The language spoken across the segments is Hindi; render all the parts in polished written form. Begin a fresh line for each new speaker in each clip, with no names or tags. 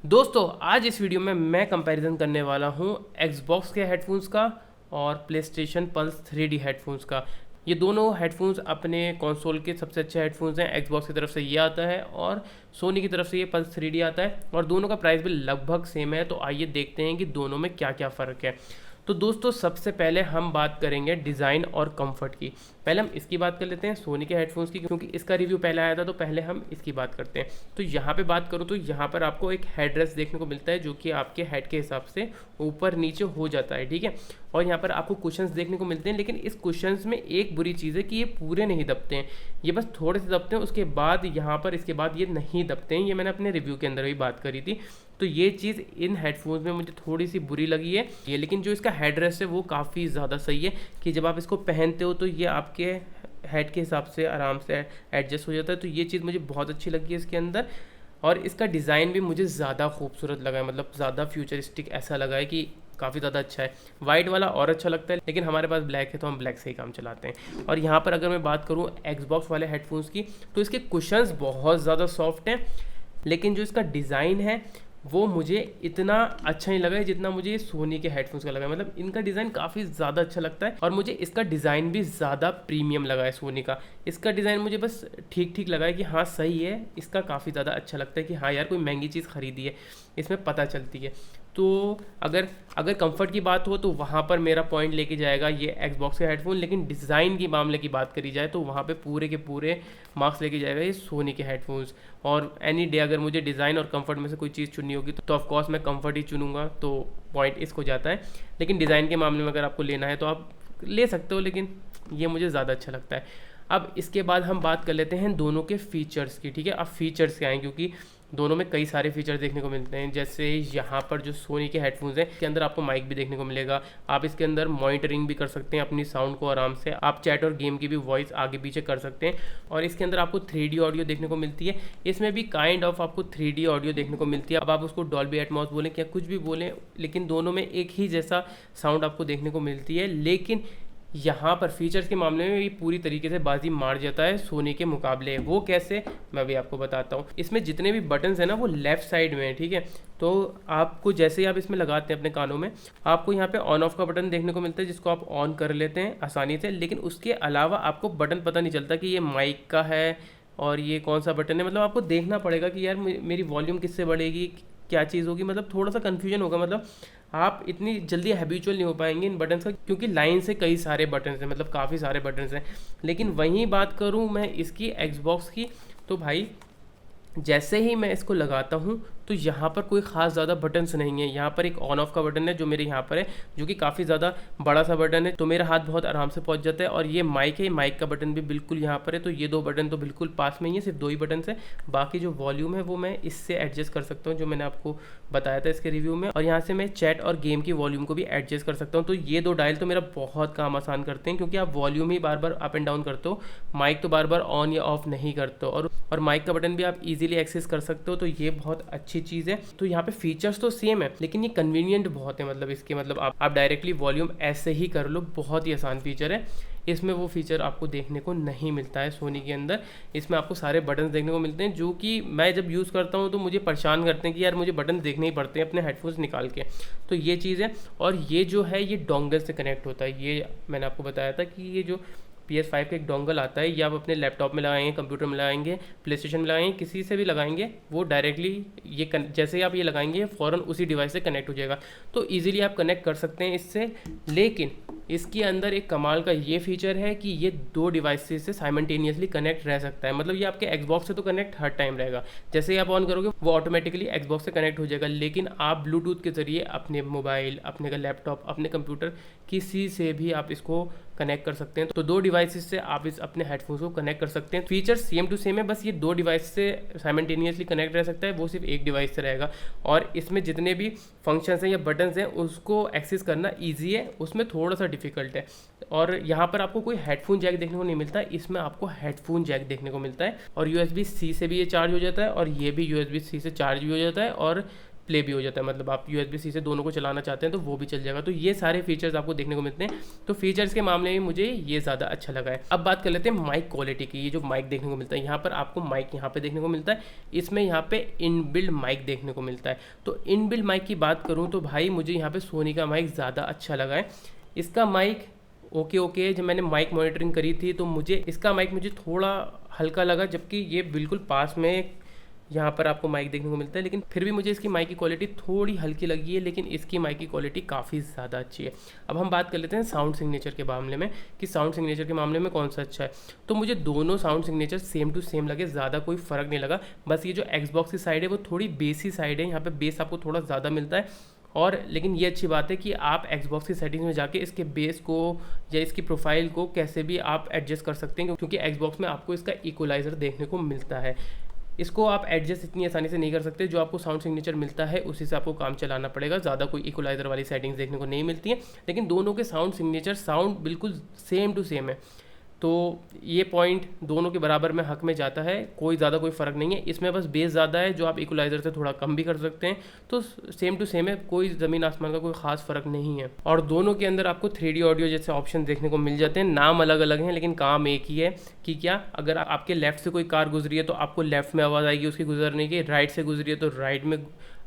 दोस्तों आज इस वीडियो में मैं कंपैरिजन करने वाला हूँ Xbox के हेडफोन्स का और प्लेस्टेशन पल्स 3D हेडफोन्स का। ये दोनों हेडफोन्स अपने कंसोल के सबसे अच्छे हेडफोन्स हैं। Xbox की तरफ से ये आता है और सोनी की तरफ से ये पल्स 3D आता है और दोनों का प्राइस भी लगभग सेम है। तो आइए देखते हैं कि दोनों में क्या क्या फ़र्क है। तो दोस्तों सबसे पहले हम बात करेंगे डिज़ाइन और कंफर्ट की। पहले हम इसकी बात कर लेते हैं सोनी के हेडफोन्स की, क्योंकि इसका रिव्यू पहले आया था तो पहले हम इसकी बात करते हैं। तो यहाँ पे बात करूँ तो यहाँ पर आपको एक हेड रेस्ट देखने को मिलता है जो कि आपके हेड के हिसाब से ऊपर नीचे हो जाता है, ठीक है। और यहाँ पर आपको कुशन्स देखने को मिलते हैं, लेकिन इस कुशन्स में एक बुरी चीज़ है कि ये पूरे नहीं दबते हैं, ये बस थोड़े से दबते हैं। उसके बाद यहाँ पर इसके बाद ये नहीं दबते हैं, ये मैंने अपने रिव्यू के अंदर भी बात करी थी। तो ये चीज़ इन हेडफोन्स में मुझे थोड़ी सी बुरी लगी है ये, लेकिन जो इसका हेड रेस्ट है वो काफ़ी ज़्यादा सही है कि जब आप इसको पहनते हो तो ये आपके हेड के हिसाब से आराम से एडजस्ट हो जाता है। तो ये चीज़ मुझे बहुत अच्छी लगी है इसके अंदर। और इसका डिज़ाइन भी मुझे ज़्यादा खूबसूरत लगा है, मतलब ज़्यादा फ्यूचरिस्टिक ऐसा लगा है कि काफ़ी ज़्यादा अच्छा है। वाइट वाला और अच्छा लगता है, लेकिन हमारे पास ब्लैक है तो हम ब्लैक से ही काम चलाते हैं। और यहाँ पर अगर मैं बात करूँ Xbox वाले हेडफोन्स की, तो इसके कुशन्स बहुत ज़्यादा सॉफ्ट हैं, लेकिन जो इसका डिज़ाइन है वो मुझे इतना अच्छा नहीं लगा है जितना मुझे सोनी के हेडफोन्स का लगा है। मतलब इनका डिज़ाइन काफ़ी ज़्यादा अच्छा लगता है और मुझे इसका डिज़ाइन भी ज़्यादा प्रीमियम लगा है सोनी का। इसका डिज़ाइन मुझे बस ठीक ठीक लगा है कि हाँ सही है, इसका काफ़ी ज़्यादा अच्छा लगता है कि हाँ यार कोई महंगी चीज़ खरीदी है, इसमें पता चलती है। तो अगर अगर कंफर्ट की बात हो तो वहाँ पर मेरा पॉइंट लेके जाएगा ये Xbox के हेडफोन, लेकिन डिज़ाइन की मामले की बात करी जाए तो वहाँ पे पूरे के पूरे मार्क्स लेके जाएगा ये सोनी के हेडफोन्स। और एनी डे अगर मुझे डिज़ाइन और कंफर्ट में से कोई चीज़ चुननी होगी तो ऑफकोर्स मैं कंफर्ट ही चुनूंगा, तो पॉइंट इसको जाता है। लेकिन डिज़ाइन के मामले में अगर आपको लेना है तो आप ले सकते हो, लेकिन ये मुझे ज़्यादा अच्छा लगता है। अब इसके बाद हम बात कर लेते हैं दोनों के फीचर्स की, ठीक है। अब फीचर्स क्या हैं, क्योंकि दोनों में कई सारे फीचर देखने को मिलते हैं। जैसे यहाँ पर जो सोनी के हेडफोन्स हैं इसके अंदर आपको माइक भी देखने को मिलेगा, आप इसके अंदर मॉनिटरिंग भी कर सकते हैं अपनी साउंड को आराम से, आप चैट और गेम की भी वॉइस आगे पीछे कर सकते हैं। और इसके अंदर आपको 3D ऑडियो देखने को मिलती है, इसमें भी काइंड ऑफ आपको 3D ऑडियो देखने को मिलती है। अब आप उसको डॉल्बी एटमॉस बोलें क्या कुछ भी बोलें, लेकिन दोनों में एक ही जैसा साउंड आपको देखने को मिलती है। लेकिन यहाँ पर फीचर्स के मामले में ये पूरी तरीके से बाजी मार जाता है सोनी के मुकाबले। वो कैसे, मैं भी आपको बताता हूँ। इसमें जितने भी बटन्स हैं ना वो लेफ़्ट साइड में है, ठीक है। तो आपको जैसे ही आप इसमें लगाते हैं अपने कानों में, आपको यहाँ पे ऑन ऑफ का बटन देखने को मिलता है जिसको आप ऑन कर लेते हैं आसानी से। लेकिन उसके अलावा आपको बटन पता नहीं चलता कि ये माइक का है और ये कौन सा बटन है। मतलब आपको देखना पड़ेगा कि यार मेरी वॉल्यूम किससे बढ़ेगी, क्या चीज़ होगी, मतलब थोड़ा सा कन्फ्यूजन होगा। मतलब आप इतनी जल्दी हैबिचुअल नहीं हो पाएंगे इन बटन्स का, क्योंकि लाइन से कई सारे बटन्स हैं, मतलब काफ़ी सारे बटन्स हैं। लेकिन वहीं बात करूं मैं इसकी Xbox की, तो भाई जैसे ही मैं इसको लगाता हूँ तो यहाँ पर कोई ख़ास ज़्यादा बटन्स नहीं है। यहाँ पर एक ऑन ऑफ का बटन है जो मेरे यहाँ पर है, जो कि काफ़ी ज़्यादा बड़ा सा बटन है, तो मेरा हाथ बहुत आराम से पहुँच जाता है। और ये माइक है, माइक का बटन भी बिल्कुल यहाँ पर है, तो ये दो बटन तो बिल्कुल पास में ही है, सिर्फ दो ही बटन है। बाकी जो वॉल्यूम है वो मैं इससे एडजस्ट कर सकता हूँ, जो मैंने आपको बताया था इसके रिव्यू में। और यहाँ से मैं चैट और गेम की वॉल्यूम को भी एडजस्ट कर सकता हूँ। तो ये दो डायल तो मेरा बहुत काम आसान करते हैं, क्योंकि आप volume he bar bar up and down करते हो, माइक तो बार बार ऑन या ऑफ नहीं करते हो। और माइक का बटन भी आप इजीली एक्सेस कर सकते हो, तो ये बहुत अच्छी चीज़ है। तो यहाँ पे फीचर्स तो सेम है, लेकिन ये कन्वीनियंट बहुत है। मतलब इसके मतलब आप डायरेक्टली वॉल्यूम ऐसे ही कर लो, बहुत ही आसान फीचर है। इसमें वो फीचर आपको देखने को नहीं मिलता है सोनी के अंदर। इसमें आपको सारे बटन्स देखने को मिलते हैं, जो कि मैं जब यूज़ करता हूँ तो मुझे परेशान करते हैं कि यार मुझे बटन देखने ही पड़ते हैं अपने हेडफोन्स निकाल के। तो ये चीज़ है। और ये जो है ये डोंगल से कनेक्ट होता है, ये मैंने आपको बताया था कि ये जो PS5 का एक डोंगल आता है, ये आप अपने लैपटॉप में लगाएंगे, कंप्यूटर में लगाएंगे, प्लेस्टेशन में लगाएंगे, किसी से भी लगाएंगे, वो डायरेक्टली ये जैसे ही आप ये लगाएंगे फ़ौरन उसी डिवाइस से कनेक्ट हो जाएगा। तो इजीली आप कनेक्ट कर सकते हैं इससे। लेकिन इसके अंदर एक कमाल का ये फीचर है कि ये दो डिवाइसेस से साइमल्टेनियसली कनेक्ट रह सकता है। मतलब ये आपके Xbox से तो कनेक्ट हर टाइम रहेगा, जैसे ही आप ऑन करोगे वो ऑटोमेटिकली Xbox से कनेक्ट हो जाएगा। लेकिन आप ब्लूटूथ के ज़रिए अपने मोबाइल, अपने का लैपटॉप, अपने कंप्यूटर, किसी से भी आप इसको कनेक्ट कर सकते हैं। तो दो डिवाइसेस से आप इस अपने हेडफोन्स को कनेक्ट कर सकते हैं। फीचर सेम टू सेम है, बस ये दो डिवाइस से साइमल्टेनियसली कनेक्ट रह सकता है, वो सिर्फ एक डिवाइस से रहेगा। और इसमें जितने भी फंक्शंस हैं या बटन्स हैं उसको एक्सेस करना ईजी है, उसमें थोड़ा सा डिफिकल्ट है। और यहाँ पर आपको कोई हेडफोन जैक देखने को नहीं मिलता, इसमें आपको हेडफोन जैक देखने को मिलता है। और USB-C से भी ये चार्ज हो जाता है, और ये भी USB-C से चार्ज भी हो जाता है। और प्ले भी हो जाता है, मतलब आप USB-C से दोनों को चलाना चाहते हैं तो वो भी चल जाएगा। तो ये सारे फीचर्स आपको देखने को मिलते हैं। तो फीचर्स के मामले में मुझे ये ज़्यादा अच्छा लगा है। अब बात कर लेते हैं माइक क्वालिटी की। ये जो माइक देखने को मिलता है, यहाँ पर आपको माइक यहाँ पे देखने को मिलता है, इसमें यहाँ पे इनबिल्ड माइक देखने को मिलता है। तो इनबिल्ड माइक की बात करूँ तो भाई मुझे यहाँ पे सोनी का माइक ज़्यादा अच्छा लगा है। इसका माइक ओके जब मैंने माइक मॉनिटरिंग करी थी तो मुझे इसका माइक मुझे थोड़ा हल्का लगा, जबकि ये बिल्कुल पास में यहाँ पर आपको माइक देखने को मिलता है, लेकिन फिर भी मुझे इसकी माइक की क्वालिटी थोड़ी हल्की लगी है, लेकिन इसकी माइक की क्वालिटी काफ़ी ज़्यादा अच्छी है। अब हम बात कर लेते हैं साउंड सिग्नेचर के मामले में कि साउंड सिग्नेचर के मामले में कौन सा अच्छा है। तो मुझे दोनों sound signature same to same लगे, ज़्यादा कोई फ़र्क नहीं लगा। बस ये जो Xbox की साइड है वो थोड़ी बेसी साइड है, यहाँ पर बेस आपको थोड़ा ज़्यादा मिलता है। और लेकिन ये अच्छी बात है कि आप Xbox की सेटिंग्स में जाके इसके बेस को या इसकी प्रोफाइल को कैसे भी आप एडजस्ट कर सकते हैं, क्योंकि Xbox में आपको इसका इक्वलाइज़र देखने को मिलता है। इसको आप एडजस्ट इतनी आसानी से नहीं कर सकते, जो आपको साउंड सिग्नेचर मिलता है उसी से आपको काम चलाना पड़ेगा। ज़्यादा कोई इक्वलाइज़र वाली सेटिंग्स देखने को नहीं मिलती हैं, लेकिन दोनों के साउंड सिग्नेचर साउंड बिल्कुल सेम टू सेम है। तो ये पॉइंट दोनों के बराबर में हक में जाता है, कोई ज़्यादा कोई फ़र्क नहीं है। इसमें बस बेस ज़्यादा है जो आप इक्वलाइज़र से थोड़ा कम भी कर सकते हैं, तो सेम टू सेम है, कोई ज़मीन आसमान का कोई ख़ास फ़र्क नहीं है। और दोनों के अंदर आपको 3D ऑडियो जैसे ऑप्शन देखने को मिल जाते हैं। नाम अलग अलग हैं लेकिन काम एक ही है कि क्या अगर आपके लेफ़्ट से कोई कार गुजरी है तो आपको लेफ़्ट में आवाज़ आएगी उसकी गुजरने की, राइट से गुजरी है तो राइट में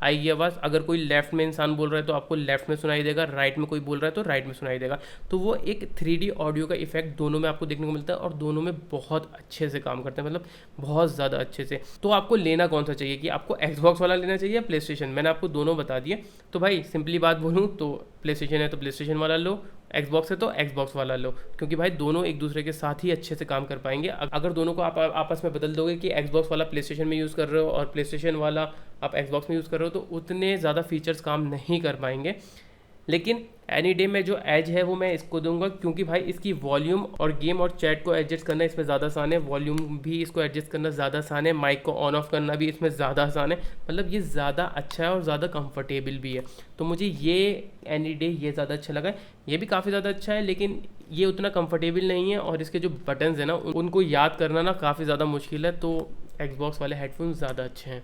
आएगी आवाज़। अगर कोई लेफ़्ट में इंसान बोल रहा है तो आपको लेफ़्ट में सुनाई देगा, राइट में कोई बोल रहा है तो राइट में सुनाई देगा। तो वो एक 3D ऑडियो का इफेक्ट दोनों में आपको देखने को मिलता है और दोनों में बहुत अच्छे से काम करते हैं, मतलब बहुत ज़्यादा अच्छे से। तो आपको लेना कौन सा चाहिए, कि आपको Xbox वाला लेना चाहिए या प्ले स्टेशन? मैंने आपको दोनों बता दिए। तो भाई सिंपली बात बोलूँ तो प्ले स्टेशन है तो प्ले स्टेशन वाला लो, Xbox है तो Xbox वाला लो, क्योंकि भाई दोनों एक दूसरे के साथ ही अच्छे से काम कर पाएंगे। अगर दोनों को आप आपस में बदल दोगे कि Xbox वाला प्ले स्टेशन में यूज़ कर रहे हो और प्ले स्टेशन वाला आप Xbox में यूज़ कर रहे हो, तो उतने ज़्यादा फीचर्स काम नहीं कर पाएंगे। लेकिन एनी डे में जो एज है वो मैं इसको दूंगा, क्योंकि भाई इसकी वॉल्यूम और गेम और चैट को एडजस्ट करना इसमें ज़्यादा आसान है, वॉल्यूम भी इसको एडजस्ट करना ज़्यादा आसान है, माइक को ऑन ऑफ करना भी इसमें ज़्यादा आसान है। मतलब ये ज़्यादा अच्छा है और ज़्यादा कंफर्टेबल भी है। तो मुझे ये एनी डे ये ज़्यादा अच्छा लगा है। ये भी काफ़ी ज़्यादा अच्छा है लेकिन ये उतना कंफर्टेबल नहीं है, और इसके जो बटन्स हैं ना उनको याद करना ना काफ़ी ज़्यादा मुश्किल है। तो Xbox वाले हेडफोन ज़्यादा अच्छे हैं।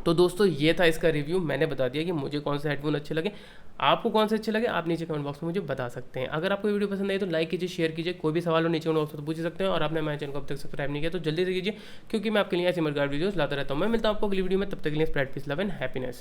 तो दोस्तों ये था इसका रिव्यू। मैंने बता दिया कि मुझे कौन से हेडफोन अच्छे लगे, आपको कौन से अच्छे लगे आप नीचे कमेंट बॉक्स में मुझे बता सकते हैं। अगर आपको वीडियो पसंद आई तो लाइक कीजिए, शेयर कीजिए, कोई भी सवाल हो नीचे कमेंट बॉक्स में तो पूछ सकते हैं। और आपने हमारे चैनल को अब तक सब्सक्राइब नहीं किया तो जल्दी से कीजिए, क्योंकि मैं आपके लिए ऐसी मददगार वीडियोस लाता रहता हूँ। मैं मिलता हूँ आपको अगली वीडियो में, तब तक के लिए spread peace, love and happiness.